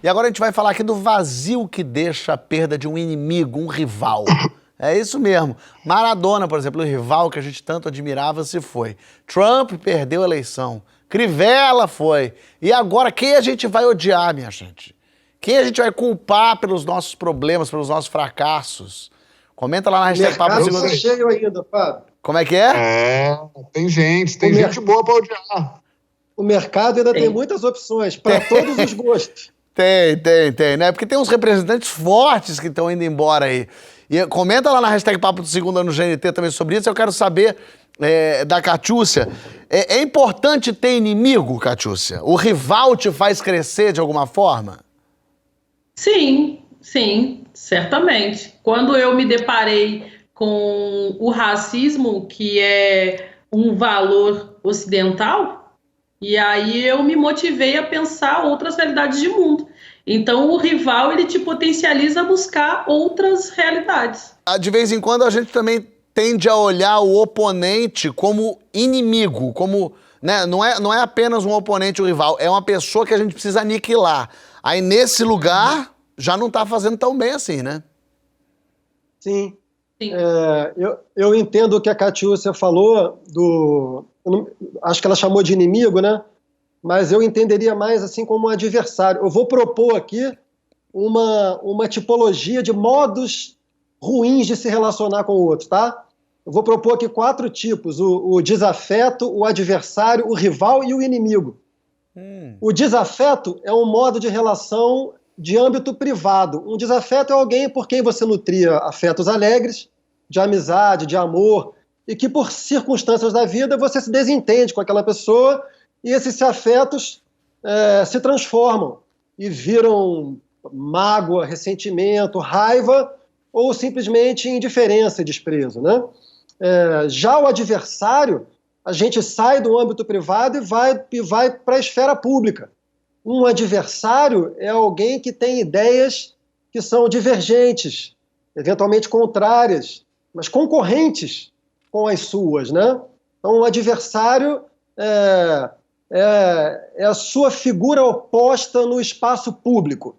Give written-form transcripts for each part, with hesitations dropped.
E agora a gente vai falar aqui do vazio que deixa a perda de um inimigo, um rival. É isso mesmo. Maradona, por exemplo, o rival que a gente tanto admirava, se foi. Trump perdeu a eleição. Crivella foi. E agora quem a gente vai odiar, minha gente? Quem a gente vai culpar pelos nossos problemas, pelos nossos fracassos? Comenta lá na hashtag Papo mercado Segundo. tá cheio ainda, Fábio. Como é que é? Tem gente boa pra odiar. O mercado ainda tem muitas opções, para todos os gostos. Tem, né? Porque tem uns representantes fortes que estão indo embora aí. E comenta lá na hashtag Papo de Segunda no GNT também sobre isso. Eu quero saber da Catiúcia. É importante ter inimigo, Catiúcia? O rival te faz crescer de alguma forma? Sim, certamente. Quando eu me deparei com o racismo, que é um valor ocidental, e aí eu me motivei a pensar outras realidades de mundo. Então o rival, ele te potencializa a buscar outras realidades. De vez em quando a gente também tende a olhar o oponente como inimigo, como, né, não é apenas um oponente, um rival, é uma pessoa que a gente precisa aniquilar. Aí nesse lugar já não tá fazendo tão bem assim, né? Sim. Eu entendo o que a Catiúcia falou acho que ela chamou de inimigo, né? Mas eu entenderia mais assim como um adversário. Eu vou propor aqui uma tipologia de modos ruins de se relacionar com o outro, tá? Eu vou propor aqui 4 tipos: o desafeto, o adversário, o rival e o inimigo. O desafeto é um modo de relação de âmbito privado. Um desafeto é alguém por quem você nutria afetos alegres, de amizade, de amor, e que por circunstâncias da vida você se desentende com aquela pessoa e esses afetos se transformam e viram mágoa, ressentimento, raiva ou simplesmente indiferença e desprezo, né? Já o adversário, a gente sai do âmbito privado e vai para a esfera pública. Um adversário é alguém que tem ideias que são divergentes, eventualmente contrárias, mas concorrentes com as suas, né? Então, o adversário é a sua figura oposta no espaço público.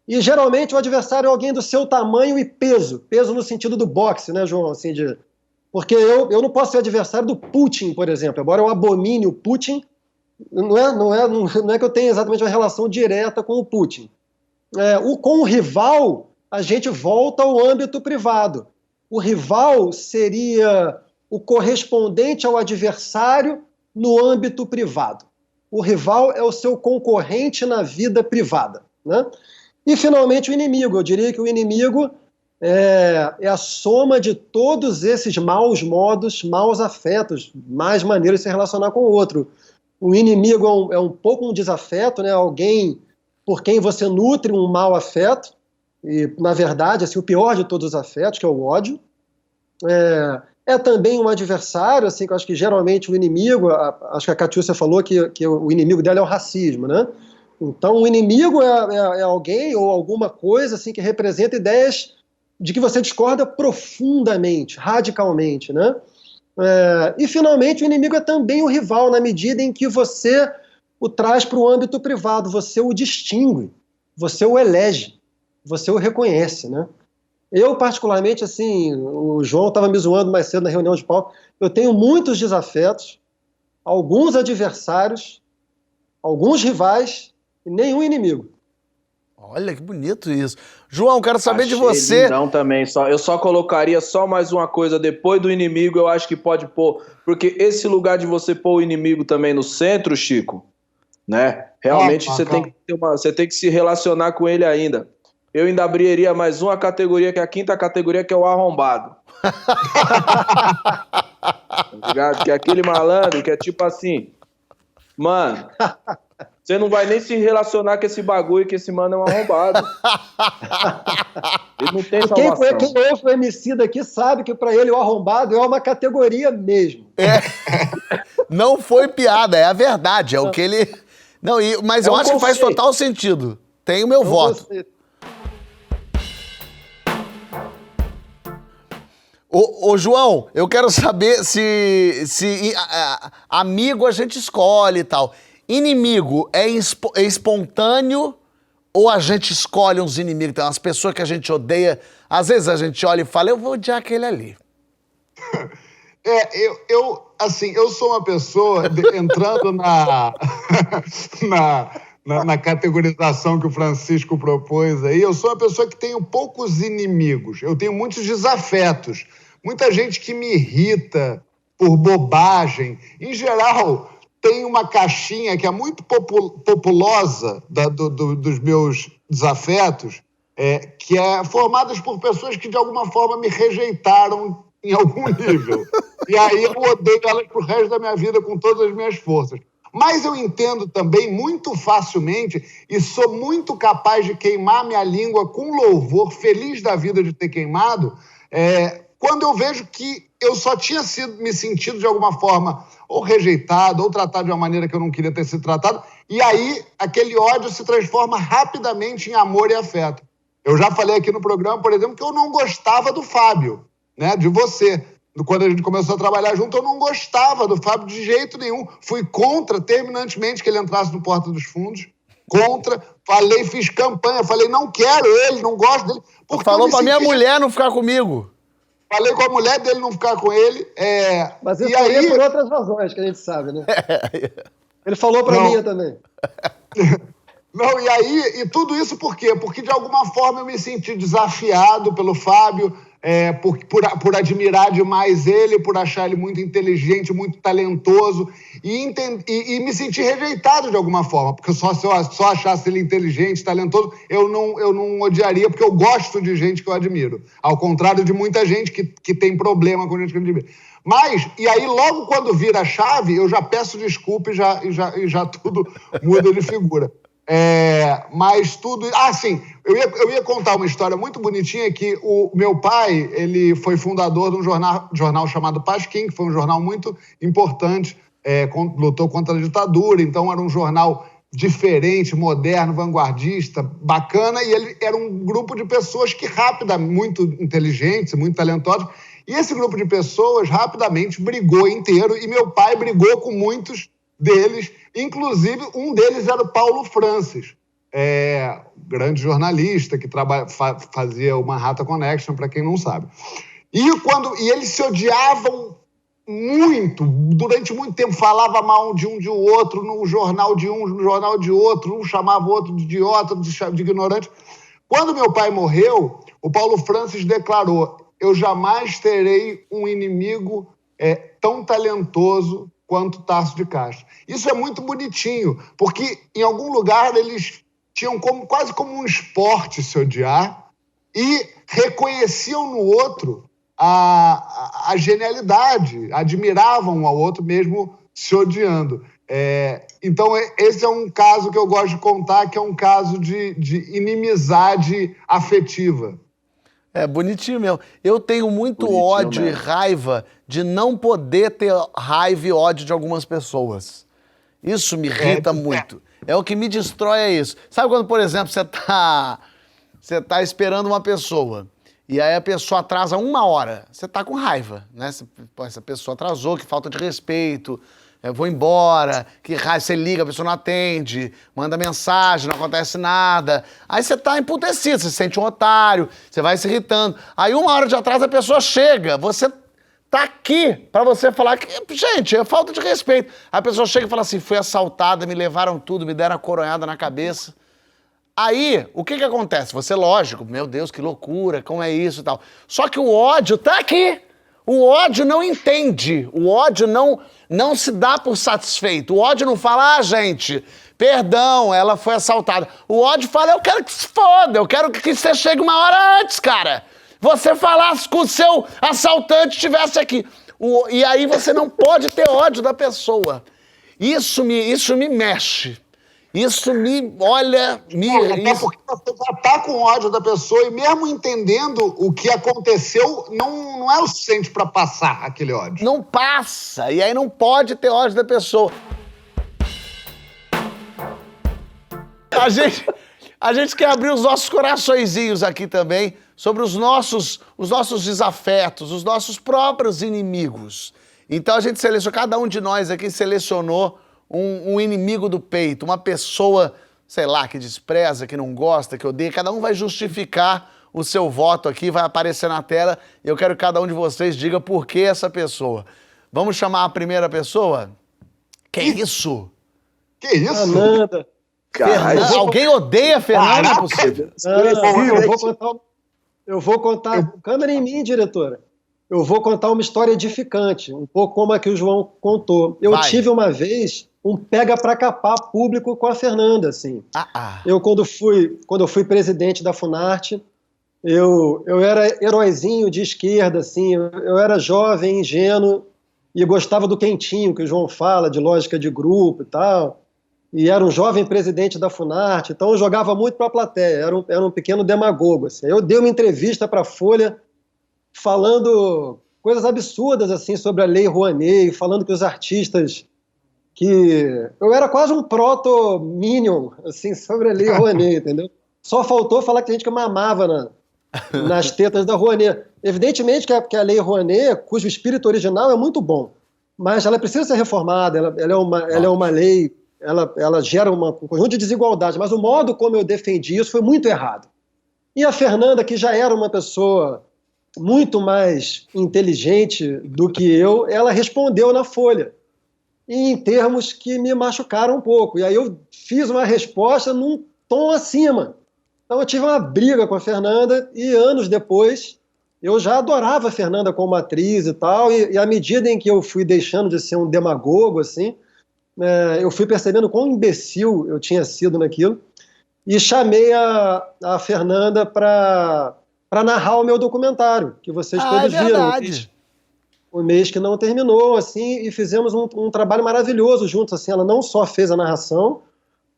E, geralmente, o adversário é alguém do seu tamanho e peso. Peso no sentido do boxe, né, João? Assim, porque eu não posso ser adversário do Putin, por exemplo. Embora eu abomine o Putin, não é que eu tenha exatamente uma relação direta com o Putin. Com o rival, a gente volta ao âmbito privado. O rival seria o correspondente ao adversário no âmbito privado. O rival é o seu concorrente na vida privada, né? E, finalmente, o inimigo. Eu diria que o inimigo é a soma de todos esses maus modos, maus afetos, más maneiras de se relacionar com o outro. O inimigo é um pouco um desafeto, né? Alguém por quem você nutre um mau afeto, e, na verdade, assim, o pior de todos os afetos, que é o ódio. É também um adversário, assim, que eu acho que geralmente o inimigo, acho que a Catiúcia falou que o inimigo dela é o racismo, né? Então, o inimigo é alguém ou alguma coisa assim, que representa ideias de que você discorda profundamente, radicalmente, né? E, finalmente, o inimigo é também o rival, na medida em que você o traz para o âmbito privado, você o distingue, você o elege, você o reconhece, né? Eu, particularmente, assim, o João estava me zoando mais cedo na reunião de pauta, eu tenho muitos desafetos, alguns adversários, alguns rivais e nenhum inimigo. Olha, que bonito isso. João, quero saber de Achei você. Lindão também. Eu só colocaria só mais uma coisa depois do inimigo, eu acho que pode pôr, porque esse lugar de você pôr o inimigo também no centro, Chico, né? Realmente você tem que se relacionar com ele ainda. Eu ainda abriria mais uma categoria, que é a 5ª categoria, que é o arrombado. Tá ligado? Que é aquele malandro que é tipo assim, mano, você não vai nem se relacionar com esse bagulho, que esse mano é um arrombado. Ele não tem salvação. Quem ouve o Emicida aqui sabe que para ele o arrombado é uma categoria mesmo. Não foi piada, é a verdade, é o que ele... Não, mas eu acho que faz total sentido. Tem o meu voto. Ô, João, eu quero saber se amigo a gente escolhe e tal. Inimigo é espontâneo Ou a gente escolhe uns inimigos, tem umas pessoas que a gente odeia, às vezes a gente olha e fala, eu vou odiar aquele ali. Eu sou uma pessoa, entrando na categorização que o Francisco propôs aí, eu sou uma pessoa que tenho poucos inimigos, eu tenho muitos desafetos, muita gente que me irrita por bobagem. Em geral, tem uma caixinha que é muito populosa dos meus desafetos, que é formada por pessoas que de alguma forma me rejeitaram em algum nível. E aí eu odeio elas pro resto da minha vida com todas as minhas forças. Mas eu entendo também muito facilmente e sou muito capaz de queimar minha língua com louvor, feliz da vida de ter queimado, quando eu vejo que eu só tinha me sentido de alguma forma ou rejeitado, ou tratado de uma maneira que eu não queria ter sido tratado, e aí aquele ódio se transforma rapidamente em amor e afeto. Eu já falei aqui no programa, por exemplo, que eu não gostava do Fábio, né, de você. Quando a gente começou a trabalhar junto, eu não gostava do Fábio de jeito nenhum. Fui contra, terminantemente, que ele entrasse no Porta dos Fundos. Contra, falei, fiz campanha, falei, não quero ele, não gosto dele. Falou pra minha mulher não ficar comigo. Falei com a mulher dele não ficar com ele. Mas isso aí é por outras razões, que a gente sabe, né? Ele falou pra mim também. Não, e tudo isso por quê? Porque, de alguma forma, eu me senti desafiado pelo Fábio, por admirar demais ele, por achar ele muito inteligente, muito talentoso, e me senti rejeitado de alguma forma, porque se eu só achasse ele inteligente, talentoso, eu não odiaria, porque eu gosto de gente que eu admiro, ao contrário de muita gente que tem problema com gente que eu admiro. Mas, e aí logo quando vira a chave, eu já peço desculpa e já tudo muda de figura. Mas tudo... sim, eu ia contar uma história muito bonitinha, que o meu pai, ele foi fundador de um jornal chamado Pasquim, que foi um jornal muito importante, lutou contra a ditadura, então era um jornal diferente, moderno, vanguardista, bacana, e ele era um grupo de pessoas que muito inteligentes, muito talentosas, e esse grupo de pessoas rapidamente brigou inteiro, e meu pai brigou com muitos deles, inclusive um deles era o Paulo Francis, grande jornalista que fazia o Manhattan Connection, para quem não sabe. E eles se odiavam muito, durante muito tempo, falava mal de um de outro, no jornal de um, no jornal de outro, um chamava o outro de idiota, de ignorante. Quando meu pai morreu, o Paulo Francis declarou: eu jamais terei um inimigo tão talentoso quanto Tasso de Castro. Isso é muito bonitinho, porque em algum lugar eles tinham quase como um esporte se odiar e reconheciam no outro a genialidade, admiravam um ao outro mesmo se odiando. Então, esse é um caso que eu gosto de contar, que é um caso de inimizade afetiva. Bonitinho mesmo. Eu tenho muito ódio e raiva de não poder ter raiva e ódio de algumas pessoas. Isso me irrita muito. O que me destrói é isso. Sabe quando, por exemplo, você tá esperando uma pessoa e aí a pessoa atrasa 1 hora, você tá com raiva, né? Essa pessoa atrasou, que falta de respeito, eu vou embora, que raiva, você liga, a pessoa não atende, manda mensagem, não acontece nada. Aí você tá emputecido, você se sente um otário, você vai se irritando. Aí 1 hora de atraso a pessoa chega, você tá aqui pra você falar que, gente, é falta de respeito. Aí a pessoa chega e fala assim, fui assaltada, me levaram tudo, me deram a coronhada na cabeça. Aí, o que acontece? Você, lógico, meu Deus, que loucura, como é isso e tal. Só que o ódio tá aqui. O ódio não entende, o ódio não se dá por satisfeito, o ódio não fala, gente, perdão, ela foi assaltada. O ódio fala, eu quero que se foda, eu quero que você chegue 1 hora antes, cara. Você falasse com o seu assaltante estivesse aqui. E aí você não pode ter ódio da pessoa. Isso me mexe. Isso me, olha... Até porque você já tá com ódio da pessoa e mesmo entendendo o que aconteceu, não é o suficiente para passar aquele ódio. Não passa, e aí não pode ter ódio da pessoa. A gente quer abrir os nossos coraçõezinhos aqui também sobre os nossos desafetos, os nossos próprios inimigos. Então a gente selecionou, cada um de nós aqui selecionou um inimigo do peito, uma pessoa, sei lá, que despreza, que não gosta, que odeia. Cada um vai justificar o seu voto aqui, vai aparecer na tela e eu quero que cada um de vocês diga por que essa pessoa. Vamos chamar a primeira pessoa? Que isso? Que isso? Fernanda. Fernanda. Alguém odeia a Fernanda? Não é possível. Eu vou contar. Câmera em mim, diretora. Eu vou contar uma história edificante, um pouco como a que o João contou. Eu tive uma vez um pega pra capar público com a Fernanda, assim. Eu, quando eu fui presidente da Funarte, eu era heróizinho de esquerda, assim, eu era jovem, ingênuo, e gostava do quentinho, que o João fala, de lógica de grupo e tal, e era um jovem presidente da Funarte, então eu jogava muito para a plateia, era um pequeno demagogo, assim. Eu dei uma entrevista para a Folha falando coisas absurdas, assim, sobre a Lei Rouanet, falando que os artistas... Eu era quase um proto-minion, assim, sobre a Lei Rouanet, entendeu? Só faltou falar que a gente mamava nas tetas da Rouanet. Evidentemente que a Lei Rouanet, cujo espírito original é muito bom, mas ela precisa ser reformada, ela é uma lei, ela gera um conjunto de desigualdades, mas o modo como eu defendi isso foi muito errado. E a Fernanda, que já era uma pessoa muito mais inteligente do que eu, ela respondeu na Folha, em termos que me machucaram um pouco. E aí eu fiz uma resposta num tom acima. Então eu tive uma briga com a Fernanda e anos depois eu já adorava a Fernanda como atriz e tal, e à medida em que eu fui deixando de ser um demagogo, assim, eu fui percebendo quão imbecil eu tinha sido naquilo e chamei a Fernanda para narrar o meu documentário, que vocês todos viram. Verdade. O mês que não terminou, assim, e fizemos um trabalho maravilhoso juntos, assim, ela não só fez a narração,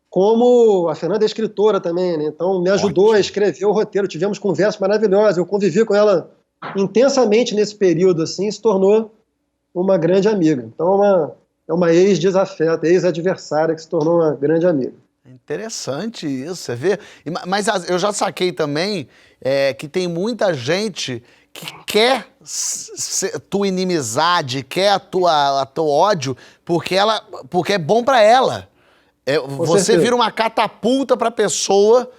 como a Fernanda é escritora também, né? Então me ajudou a escrever o roteiro, tivemos conversas maravilhosas, eu convivi com ela intensamente nesse período, assim, e se tornou uma grande amiga. Então é uma ex-desafeta, ex-adversária que se tornou uma grande amiga. Interessante isso, você vê? Mas eu já saquei também que tem muita gente que quer tua inimizade, quer teu ódio, porque é bom pra ela. Você vira uma catapulta pra pessoa,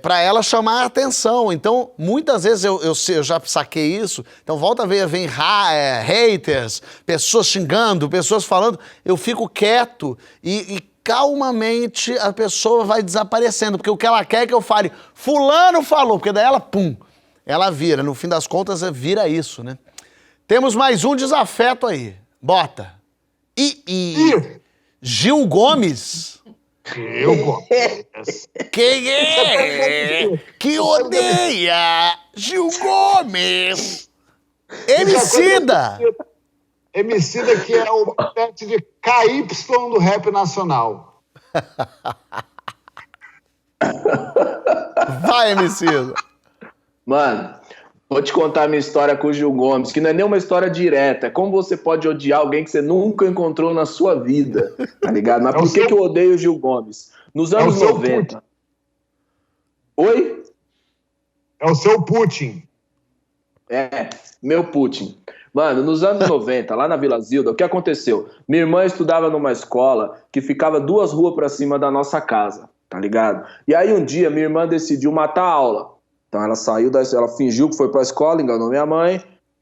pra ela chamar a atenção. Então, muitas vezes eu já saquei isso. Então, volta a ver, vem haters, pessoas xingando, pessoas falando. Eu fico quieto e calmamente a pessoa vai desaparecendo. Porque o que ela quer é que eu fale, fulano falou, porque daí ela, pum, ela vira. No fim das contas, vira isso, né? Temos mais um desafeto aí. Bota. Gil Gomes? Gil Gomes. Quem é que odeia Gil Gomes? Emicida! Emicida, que é o pet de KY do rap nacional. Vai, Emicida. Mano, vou te contar a minha história com o Gil Gomes, que não é nem uma história direta. É como você pode odiar alguém que você nunca encontrou na sua vida, tá ligado? Mas por que eu odeio o Gil Gomes? Nos anos 90... Oi? É o seu Putin. Meu Putin. Mano, nos anos 90, lá na Vila Zilda, o que aconteceu? Minha irmã estudava numa escola que ficava 2 ruas pra cima da nossa casa, tá ligado? E aí um dia minha irmã decidiu matar a aula. Então ela saiu ela fingiu que foi pra escola, enganou minha mãe,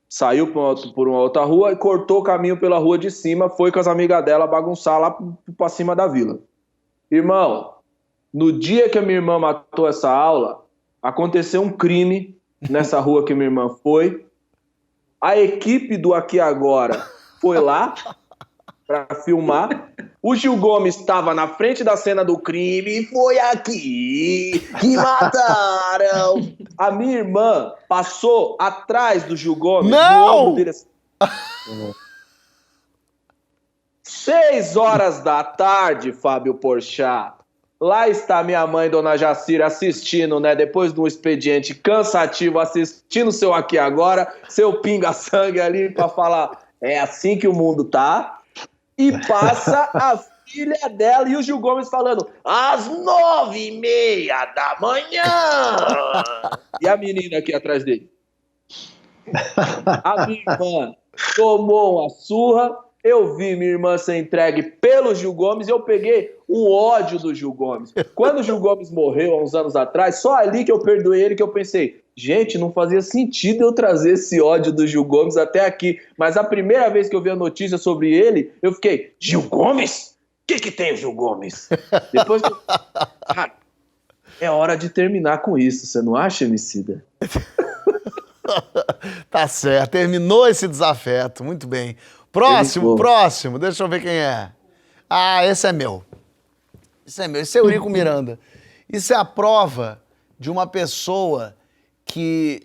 saiu por uma outra rua e cortou o caminho pela rua de cima, foi com as amigas dela bagunçar lá pra cima da vila. Irmão, no dia que a minha irmã matou essa aula, aconteceu um crime nessa rua que minha irmã foi. A equipe do Aqui Agora foi lá pra filmar. O Gil Gomes estava na frente da cena do crime. Foi aqui que mataram. A minha irmã passou atrás do Gil Gomes. Não! No ombro dele, assim. 6 da tarde, Fábio Porchat. Lá está minha mãe, Dona Jacira, assistindo, né? Depois de um expediente cansativo, assistindo seu Aqui Agora, seu pinga-sangue ali pra falar, é assim que o mundo tá. E passa a filha dela e o Gil Gomes falando, às 9h30 da manhã. E a menina aqui atrás dele. A minha irmã tomou uma surra. eu vi minha irmã ser entregue pelo Gil Gomes e eu peguei um ódio do Gil Gomes. Quando o Gil Gomes morreu há uns anos atrás, só ali que eu perdoei ele, que eu pensei, gente, não fazia sentido eu trazer esse ódio do Gil Gomes até aqui. Mas a primeira vez que eu vi a notícia sobre ele, eu fiquei, Gil Gomes? O que tem o Gil Gomes? Depois, cara, é hora de terminar com isso, você não acha, Emicida? Tá certo, terminou esse desafeto, muito bem. Próximo, deixa eu ver quem é. Ah, esse é meu. Esse é Eurico Miranda. Isso é a prova de uma pessoa que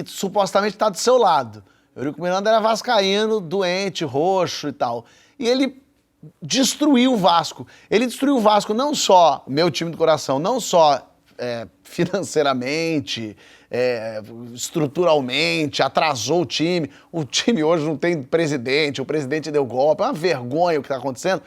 supostamente está do seu lado. Eurico Miranda era vascaíno, doente, roxo e tal. E ele destruiu o Vasco. Ele destruiu o Vasco não só, meu time do coração, não só financeiramente, estruturalmente, atrasou o time. O time hoje não tem presidente, o presidente deu golpe, é uma vergonha o que está acontecendo.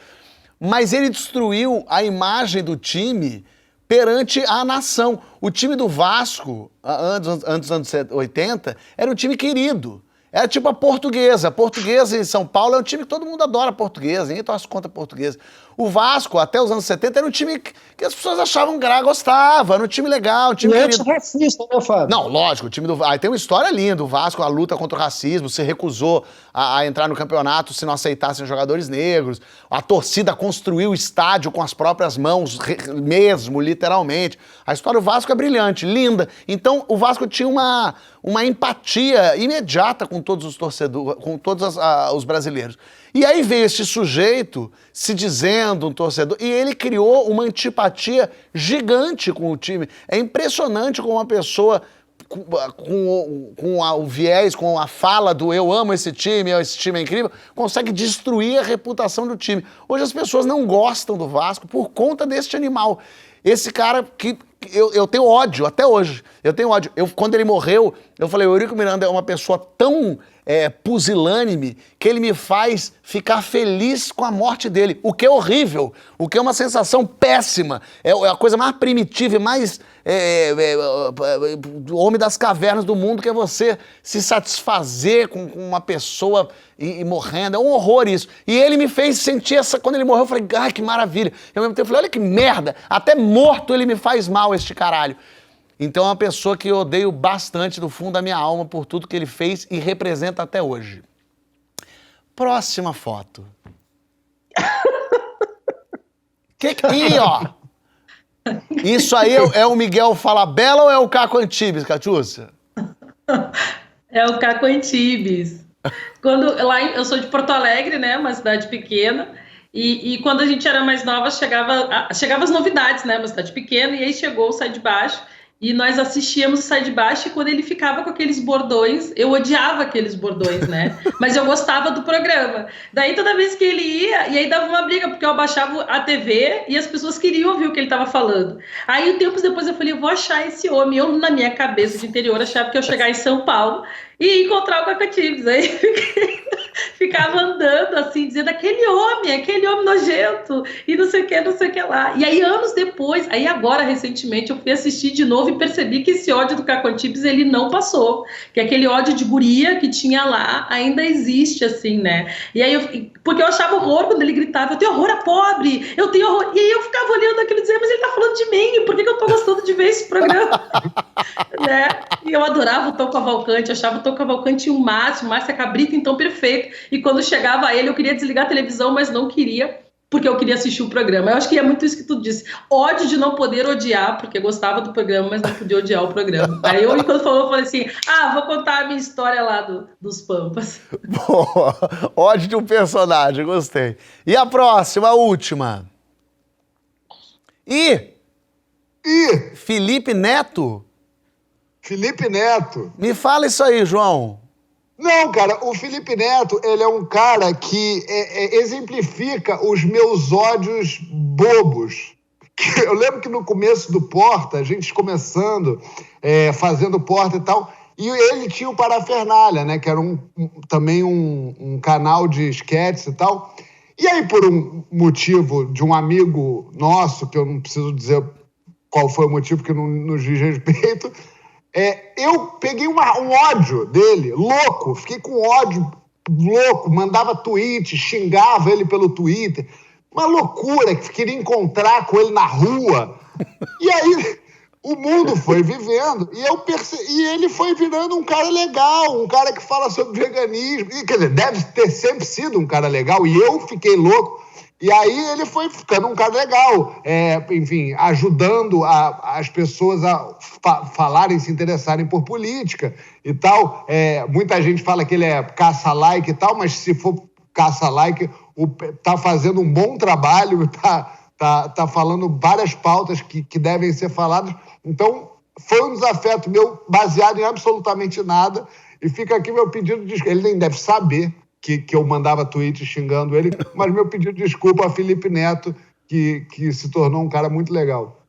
Mas ele destruiu a imagem do time perante a nação. O time do Vasco, antes dos anos 80, era um time querido. Era tipo a Portuguesa. A Portuguesa em São Paulo é um time que todo mundo adora a Portuguesa, ninguém torce contra a Portuguesa. O Vasco, até os anos 70, era um time que as pessoas achavam graça, gostavam, era um time legal, um time querido. Racista, né, Fábio? Não, lógico, o time do Vasco. Aí tem uma história linda, o Vasco, a luta contra o racismo, se recusou a entrar no campeonato se não aceitassem jogadores negros. A torcida construiu o estádio com as próprias mãos, mesmo, literalmente. A história do Vasco é brilhante, linda. Então, o Vasco tinha uma empatia imediata com todos os torcedores, com todos os brasileiros. E aí veio esse sujeito se dizendo um torcedor, e ele criou uma antipatia gigante com o time. É impressionante como uma pessoa com o viés, com a fala do eu amo esse time é incrível, consegue destruir a reputação do time. Hoje as pessoas não gostam do Vasco por conta deste animal. Esse cara que eu tenho ódio até hoje. Eu tenho ódio. Quando ele morreu, eu falei, o Eurico Miranda é uma pessoa tão pusilânime que ele me faz ficar feliz com a morte dele. O que é horrível, o que é uma sensação péssima. É a coisa mais primitiva e mais homem das cavernas do mundo, que é você se satisfazer com uma pessoa e morrendo. É um horror isso. E ele me fez sentir quando ele morreu, eu falei, ai, que maravilha. E ao mesmo tempo eu falei, olha que merda, até morto ele me faz mal, este caralho. Então é uma pessoa que eu odeio bastante do fundo da minha alma por tudo que ele fez e representa até hoje. Próxima foto. Ih, ó. Isso aí é o Miguel Falabella ou é o Caco Antibes, Catiúcia? É o Caco Antibes. Eu sou de Porto Alegre, né? Uma cidade pequena. E quando a gente era mais nova, chegava as novidades, né? Uma cidade pequena, e aí chegou o Sai de Baixo. E nós assistíamos o Sai de Baixo, e quando ele ficava com aqueles bordões, eu odiava aqueles bordões, né? Mas eu gostava do programa. Daí toda vez que ele ia, e aí dava uma briga, porque eu abaixava a TV e as pessoas queriam ouvir o que ele estava falando. Aí, tempos depois, eu falei, eu vou achar esse homem. Eu, na minha cabeça de interior, achava que eu ia chegar em São Paulo e encontrar o Caco Antibes. Aí ficava andando assim, dizendo aquele homem nojento, e não sei o que lá. E aí, anos depois, agora, recentemente, eu fui assistir de novo e percebi que esse ódio do Caco Antibes, ele não passou. Que aquele ódio de guria que tinha lá ainda existe, assim, né? E aí, porque eu achava horror quando ele gritava, eu tenho horror a pobre, eu tenho horror. E aí eu ficava olhando aquilo e dizia, mas ele tá falando de mim, por que eu tô gostando de ver esse programa? Né? E eu adorava o Tom Cavalcante, achava o Tom Cavalcante o máximo, Márcia Cabrita, então perfeito. E quando chegava ele, eu queria desligar a televisão, mas não queria, porque eu queria assistir o programa. Eu acho que é muito isso que tu disse. Ódio de não poder odiar, porque gostava do programa, mas não podia odiar o programa. Aí eu, quando falou, eu falei assim, vou contar a minha história lá dos Pampas. Boa. Ódio de um personagem, gostei. E a próxima, a última. Felipe Neto? Felipe Neto. Me fala isso aí, João. Não, cara, o Felipe Neto, ele é um cara que exemplifica os meus ódios bobos. Eu lembro que no começo do Porta, a gente começando, fazendo Porta e tal, e ele tinha o Parafernália, né, que era também um canal de esquetes e tal. E aí, por um motivo de um amigo nosso, que eu não preciso dizer qual foi o motivo, porque não nos diz respeito, eu peguei um ódio dele, louco, fiquei com ódio louco, mandava tweet, xingava ele pelo Twitter. Uma loucura, que queria encontrar com ele na rua. E aí o mundo foi vivendo e ele foi virando um cara legal, um cara que fala sobre veganismo. E, quer dizer, deve ter sempre sido um cara legal, e eu fiquei louco. E aí ele foi ficando um cara legal, enfim, ajudando as pessoas a falarem, se interessarem por política e tal. Muita gente fala que ele é caça-like e tal, mas se for caça-like, tá fazendo um bom trabalho, tá falando várias pautas que devem ser faladas. Então, foi um desafeto meu baseado em absolutamente nada. E fica aqui meu pedido de desculpa. Ele nem deve saber que eu mandava tweet xingando ele, mas meu pedido de desculpa a Felipe Neto, que se tornou um cara muito legal.